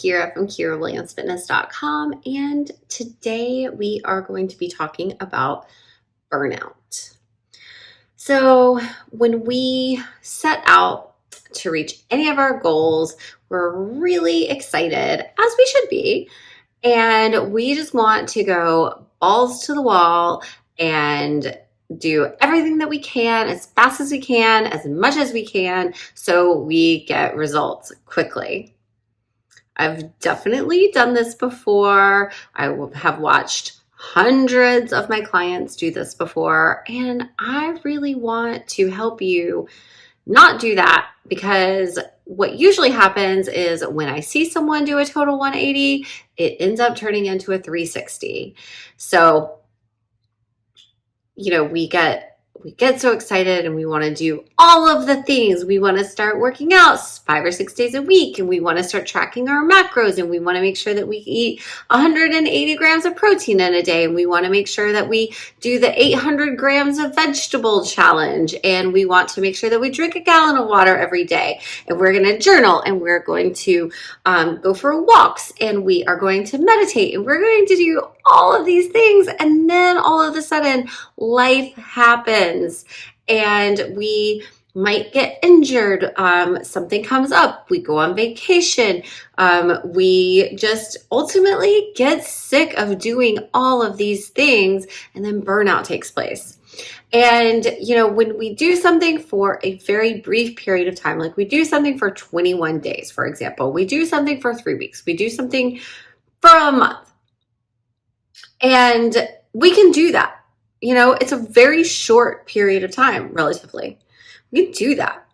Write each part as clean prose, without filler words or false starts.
Kira from KiraWilliamsFitness.com, and today we are going to be talking about burnout. So when we set out to reach any of our goals, we're really excited, as we should be, and we just want to go balls to the wall and do everything that we can as fast as we can, as much as we can, so we get results quickly. I've definitely done this before. I have watched hundreds of my clients do this before, and I really want to help you not do that, because what usually happens is when I see someone do a total 180, it ends up turning into a 360. So we get so excited and we want to do all of the things. We want to start working out 5 or 6 days a week, and we want to start tracking our macros, and we want to make sure that we eat 180 grams of protein in a day, and we want to make sure that we do the 800 grams of vegetable challenge, and we want to make sure that we drink a gallon of water every day, and we're going to journal, and we're going to go for walks, and we are going to meditate, and we're going to do all of these things. And then all of a sudden life happens and we might get injured. Something comes up. We go on vacation. We just ultimately get sick of doing all of these things, and then burnout takes place. And, when we do something for a very brief period of time, like we do something for 21 days, for example, we do something for 3 weeks, we do something for a month, and we can do that. It's a very short period of time, relatively. We can do that.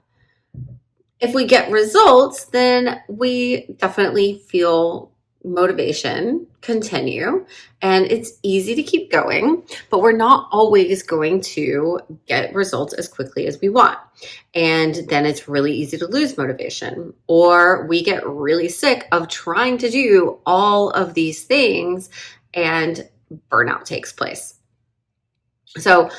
If we get results, then we definitely feel motivation continue, and it's easy to keep going, but we're not always going to get results as quickly as we want. And then it's really easy to lose motivation, or we get really sick of trying to do all of these things and burnout takes place. So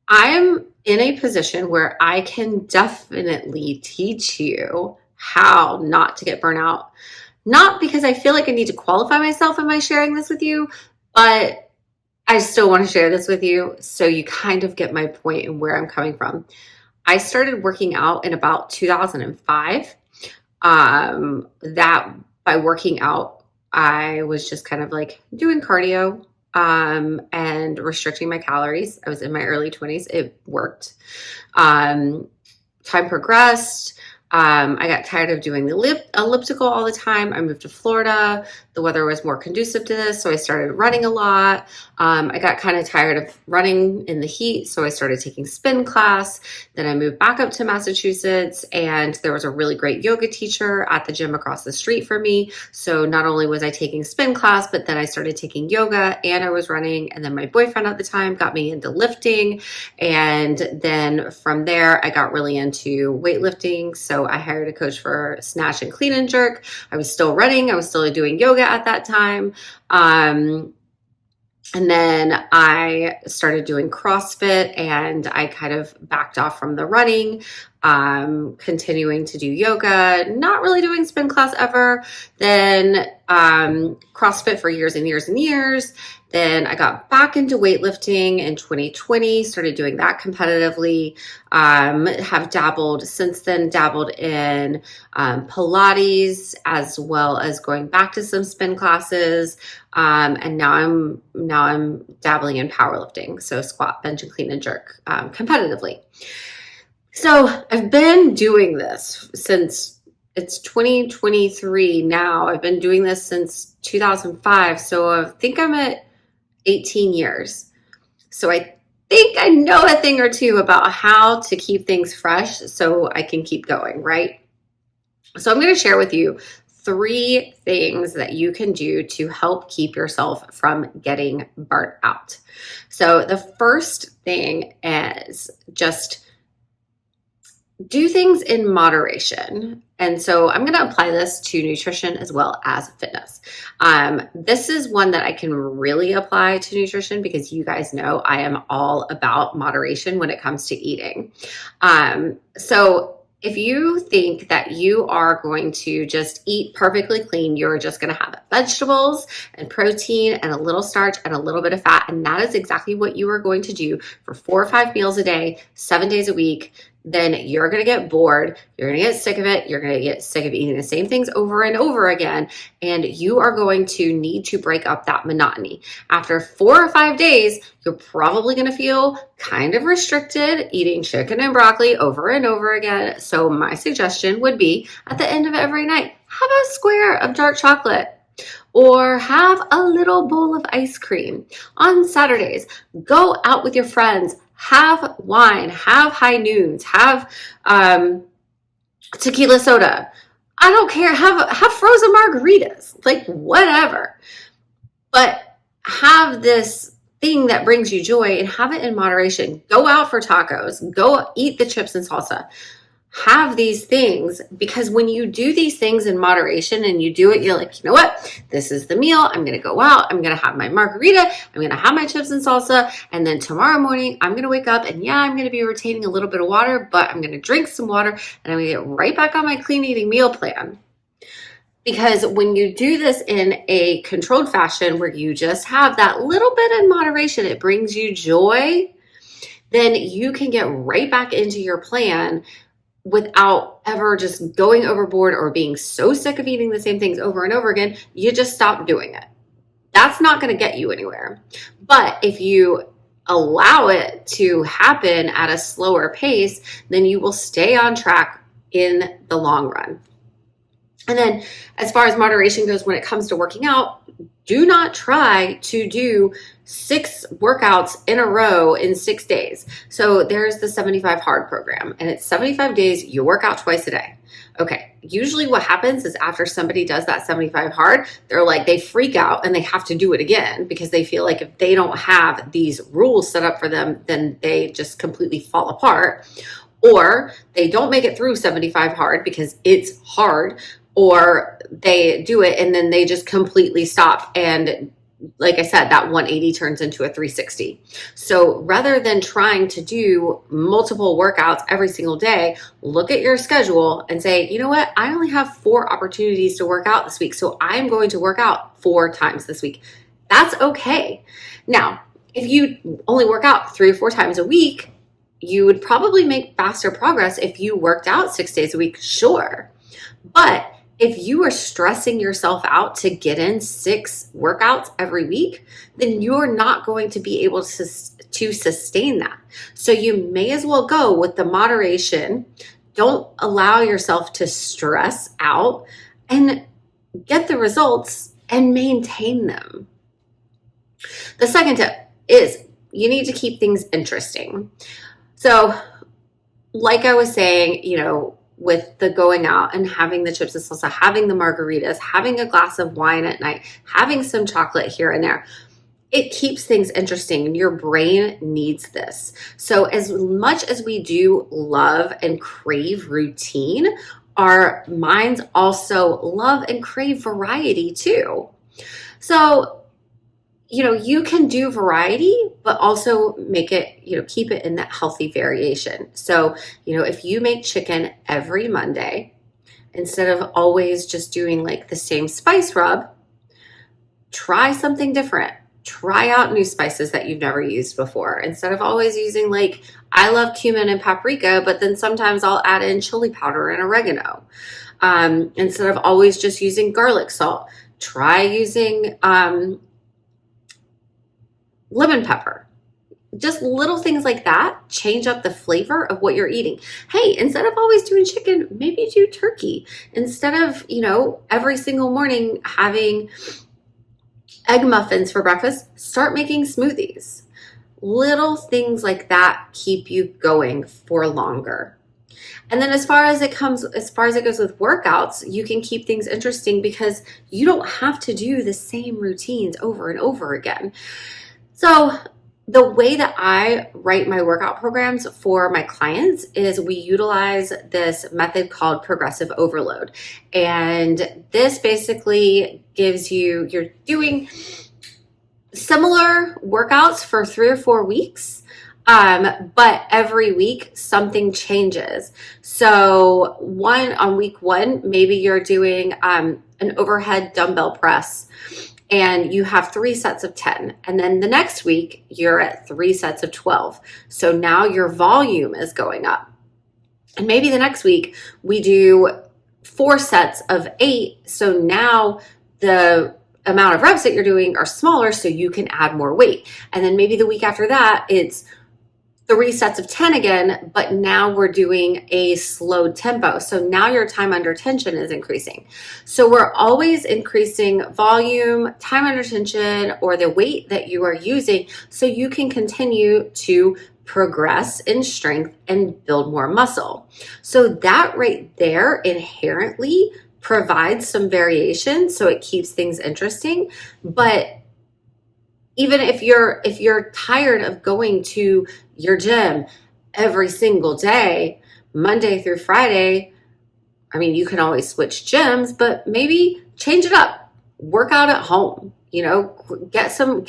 I'm in a position where I can definitely teach you how not to get burnout. Not because I feel like I need to qualify myself in my sharing this with you, but I still want to share this with you so you kind of get my point and where I'm coming from. I started working out in about 2005. That by working out, I was just kind of like doing cardio and restricting my calories. I was in my early 20s. It worked. Time progressed. I got tired of doing the elliptical all the time. I moved to Florida. The weather was more conducive to this, so I started running a lot. I got kind of tired of running in the heat, so I started taking spin class. Then I moved back up to Massachusetts, and there was a really great yoga teacher at the gym across the street from me. So not only was I taking spin class, but then I started taking yoga, and I was running. And then my boyfriend at the time got me into lifting. And then from there, I got really into weightlifting. So I hired a coach for snatch and clean and jerk. I was still running. I was still doing yoga at that time. And then I started doing CrossFit, and I kind of backed off from the running, continuing to do yoga, not really doing spin class ever. Then CrossFit for years and years and years. Then I got back into weightlifting in 2020, started doing that competitively, have dabbled in Pilates, as well as going back to some spin classes. And now I'm dabbling in powerlifting. So squat, bench, and clean and jerk, competitively. So I've been doing this since it's 2023 now. I've been doing this since 2005. So I think I'm at 18 years. So I think I know a thing or two about how to keep things fresh so I can keep going, right? So I'm going to share with you 3 things that you can do to help keep yourself from getting burnt out. So the first thing is just do things in moderation. And so I'm going to apply this to nutrition as well as fitness. This is one that I can really apply to nutrition because you guys know I am all about moderation when it comes to eating. So If you think that you are going to just eat perfectly clean, you're just going to have vegetables and protein and a little starch and a little bit of fat, and that is exactly what you are going to do for 4 or 5 meals a day, 7 days a week, then you're going to get bored. You're going to get sick of it. You're going to get sick of eating the same things over and over again. And you are going to need to break up that monotony. After 4 or 5 days, you're probably going to feel kind of restricted eating chicken and broccoli over and over again. So my suggestion would be at the end of every night, have a square of dark chocolate. Or have a little bowl of ice cream. On Saturdays, go out with your friends, have wine, have high noons, have tequila soda. I don't care. Have frozen margaritas, like whatever. But have this thing that brings you joy and have it in moderation. Go out for tacos. Go eat the chips and salsa. Have these things, because when you do these things in moderation and you do it, you're like, you know what? This is the meal. I'm going to go out. I'm going to have my margarita. I'm going to have my chips and salsa. And then tomorrow morning, I'm going to wake up and I'm going to be retaining a little bit of water, but I'm going to drink some water and I'm going to get right back on my clean eating meal plan. Because when you do this in a controlled fashion where you just have that little bit in moderation, it brings you joy, then you can get right back into your plan without ever just going overboard or being so sick of eating the same things over and over again. You just stop doing it. That's not going to get you anywhere. But if you allow it to happen at a slower pace, then you will stay on track in the long run. And then as far as moderation goes, when it comes to working out, do not try to do 6 workouts in a row in 6 days. So there's the 75 hard program, and it's 75 days. You work out twice a day. Okay. Usually what happens is after somebody does that 75 hard, they're like, they freak out and they have to do it again because they feel like if they don't have these rules set up for them, then they just completely fall apart. Or they don't make it through 75 hard because it's hard, or they do it and then they just completely stop. And like I said, that 180 turns into a 360. So rather than trying to do multiple workouts every single day, look at your schedule and say, you know what? I only have 4 opportunities to work out this week. So I'm going to work out 4 times this week. That's okay. Now, if you only work out 3 or 4 times a week, you would probably make faster progress if you worked out 6 days a week. Sure. But if you are stressing yourself out to get in 6 workouts every week, then you're not going to be able to sustain that. So you may as well go with the moderation. Don't allow yourself to stress out, and get the results and maintain them. The second tip is you need to keep things interesting. So like I was saying, with the going out and having the chips and salsa, having the margaritas, having a glass of wine at night, having some chocolate here and there, it keeps things interesting, and your brain needs this. So as much as we do love and crave routine, our minds also love and crave variety too. So you can do variety, but also make it, keep it in that healthy variation. So, if you make chicken every Monday, instead of always just doing like the same spice rub, try something different. Try out new spices that you've never used before. Instead of always using I love cumin and paprika, but then sometimes I'll add in chili powder and oregano. Instead of always just using garlic salt, try using, lemon pepper. Just little things like that change up the flavor of what you're eating. Hey, instead of always doing chicken, maybe do turkey. Instead of, every single morning having egg muffins for breakfast, start making smoothies. Little things like that keep you going for longer. And then as far as it goes with workouts, you can keep things interesting because you don't have to do the same routines over and over again. So the way that I write my workout programs for my clients is we utilize this method called progressive overload. And this basically gives you're doing similar workouts for 3 or 4 weeks, But every week something changes. So on week one, maybe you're doing an overhead dumbbell press and you have 3 sets of 10. And then the next week you're at 3 sets of 12. So now your volume is going up. And maybe the next week we do 4 sets of 8. So now the amount of reps that you're doing are smaller, so you can add more weight. And then maybe the week after that, it's 3 sets of 10 again, but now we're doing a slow tempo. So now your time under tension is increasing. So we're always increasing volume, time under tension, or the weight that you are using so you can continue to progress in strength and build more muscle. So that right there inherently provides some variation, so it keeps things interesting. But even if you're tired of going to your gym every single day, Monday through Friday, I mean, you can always switch gyms, but maybe change it up. Work out at home. Get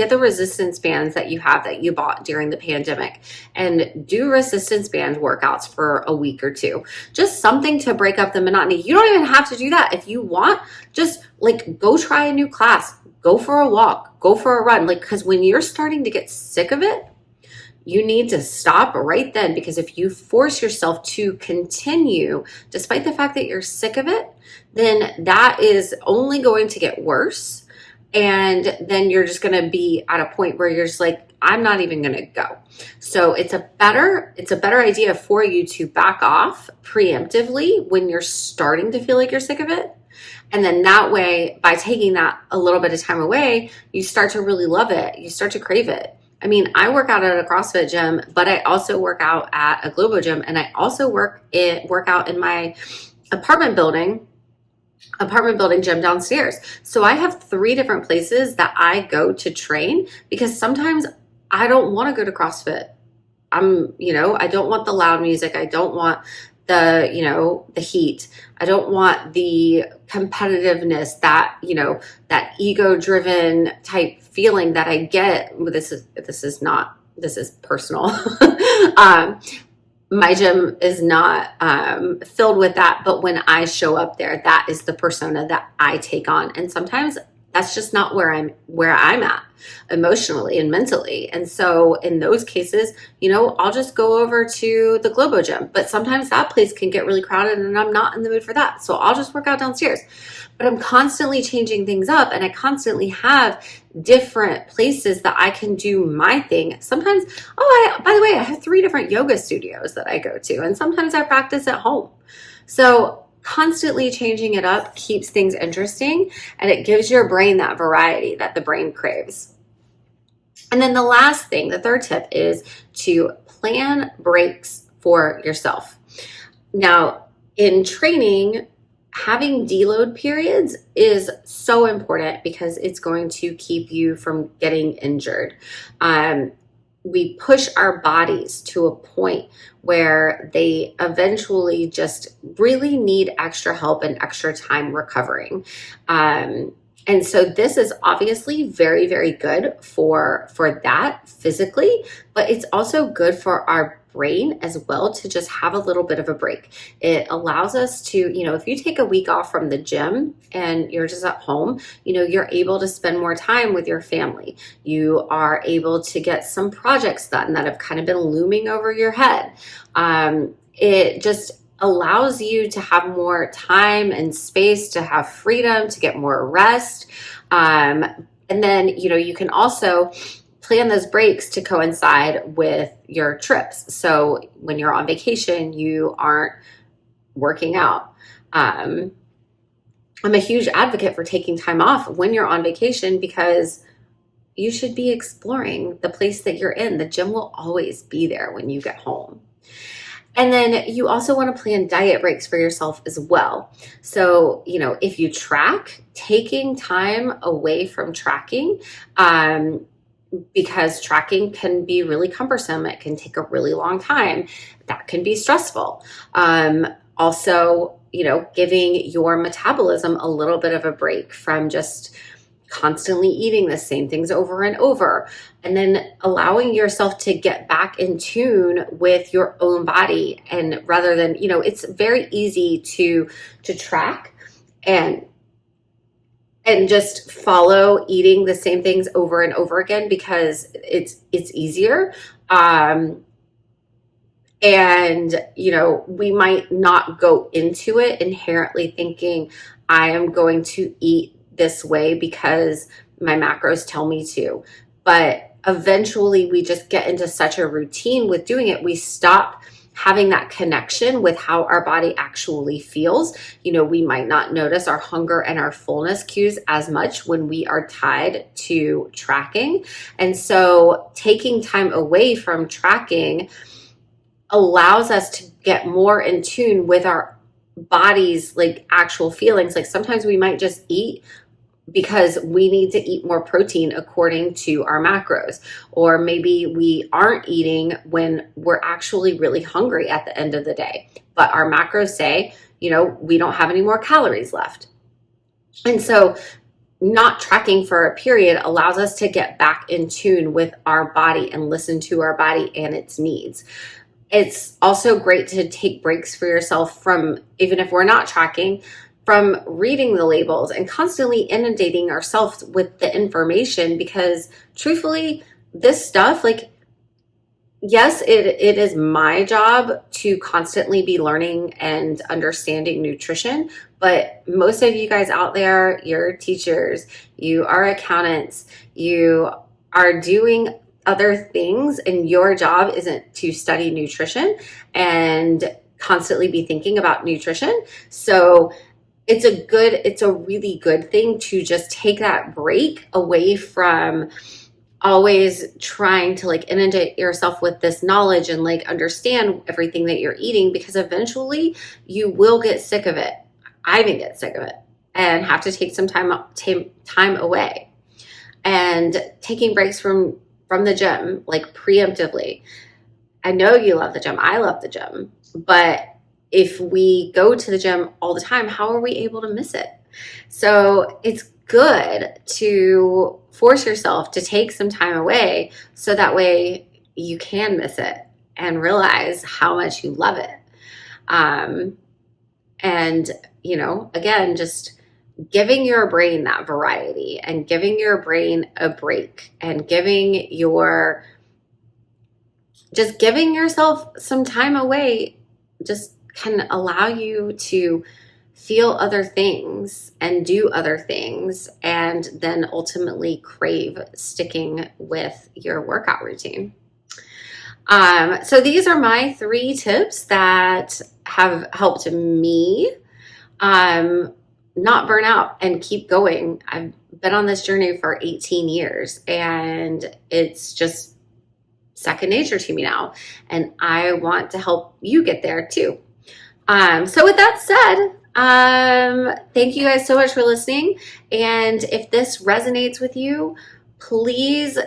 the resistance bands that you bought during the pandemic and do resistance band workouts for a week or two. Just something to break up the monotony. You don't even have to do that. If you want, just go try a new class, go for a walk, go for a run. Because when you're starting to get sick of it, you need to stop right then, because if you force yourself to continue, despite the fact that you're sick of it, then that is only going to get worse. And then you're just going to be at a point where you're just like, I'm not even going to go. So it's a better idea for you to back off preemptively when you're starting to feel like you're sick of it. And then that way, by taking that a little bit of time away, you start to really love it. You start to crave it. I mean, I work out at a CrossFit gym, but I also work out at a Globo gym, and I also work out in my apartment building gym downstairs. So I have 3 different places that I go to train, because sometimes I don't want to go to CrossFit. I don't want the loud music. I don't want the heat. I don't want the competitiveness, that ego driven type feeling that I get. This is personal. My gym is not filled with that, but when I show up there, that is the persona that I take on. And sometimes that's just not where I'm at emotionally and mentally. And so in those cases, I'll just go over to the Globo gym, but sometimes that place can get really crowded and I'm not in the mood for that. So I'll just work out downstairs. But I'm constantly changing things up, and I constantly have different places that I can do my thing. Sometimes, by the way, I have 3 different yoga studios that I go to, and sometimes I practice at home. So constantly changing it up keeps things interesting, and it gives your brain that variety that the brain craves. And then the last thing, the third tip, is to plan breaks for yourself. Now, in training, having deload periods is so important because it's going to keep you from getting injured. We push our bodies to a point where they eventually just really need extra help and extra time recovering. And so this is obviously very, very good for that physically, but it's also good for our brain as well to just have a little bit of a break. It allows us to, if you take a week off from the gym and you're just at home, you're able to spend more time with your family. You are able to get some projects done that have kind of been looming over your head. It just allows you to have more time and space, to have freedom, to get more rest. And then, you can also plan those breaks to coincide with your trips. So when you're on vacation, you aren't working out. I'm a huge advocate for taking time off when you're on vacation, because you should be exploring the place that you're in. The gym will always be there when you get home. And then you also want to plan diet breaks for yourself as well. So, if you track, taking time away from tracking, because tracking can be really cumbersome. It can take a really long time. That can be stressful. Also, giving your metabolism a little bit of a break from just constantly eating the same things over and over, and then allowing yourself to get back in tune with your own body. And rather than, it's very easy to track and just follow eating the same things over and over again because it's easier. And we might not go into it inherently thinking I am going to eat this way because my macros tell me to. But eventually we just get into such a routine with doing it, we stop having that connection with how our body actually feels. We might not notice our hunger and our fullness cues as much when we are tied to tracking. And so taking time away from tracking allows us to get more in tune with our body's like actual feelings. Like sometimes we might just eat because we need to eat more protein according to our macros. Or maybe we aren't eating when we're actually really hungry at the end of the day, but our macros say, we don't have any more calories left. And so not tracking for a period allows us to get back in tune with our body and listen to our body and its needs. It's also great to take breaks for yourself from, even if we're not tracking, from reading the labels and constantly inundating ourselves with the information, because truthfully, this stuff, like, yes, it is my job to constantly be learning and understanding nutrition, but most of you guys out there, you're teachers, you are accountants, you are doing other things, and your job isn't to study nutrition and constantly be thinking about nutrition. So it's a really good thing to just take that break away from always trying to like inundate yourself with this knowledge and like understand everything that you're eating, because eventually you will get sick of it. I even get sick of it and have to take some time away. And taking breaks from the gym, like preemptively. I know you love the gym. I love the gym. But if we go to the gym all the time, how are we able to miss it? So it's good to force yourself to take some time away so that way you can miss it and realize how much you love it. And, again, just giving your brain that variety and giving your brain a break and giving yourself some time away just can allow you to feel other things and do other things, and then ultimately crave sticking with your workout routine. So these are my 3 tips that have helped me not burn out and keep going. I've been on this journey for 18 years and it's just second nature to me now. And I want to help you get there too. So with that said, thank you guys so much for listening. And if this resonates with you, please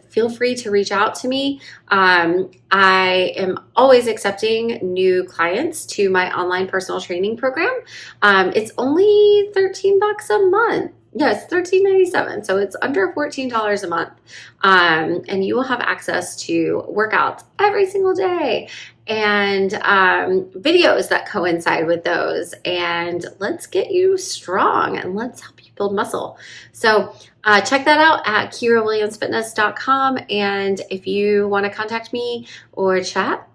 feel free to reach out to me. I am always accepting new clients to my online personal training program. It's only $13 a month. Yes, $13.97. So it's under $14 a month. And you will have access to workouts every single day and videos that coincide with those. And let's get you strong and let's help you build muscle. So check that out at KiraWilliamsFitness.com. And if you want to contact me or chat,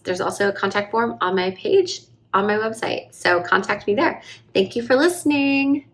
there's also a contact form on my page on my website. So contact me there. Thank you for listening.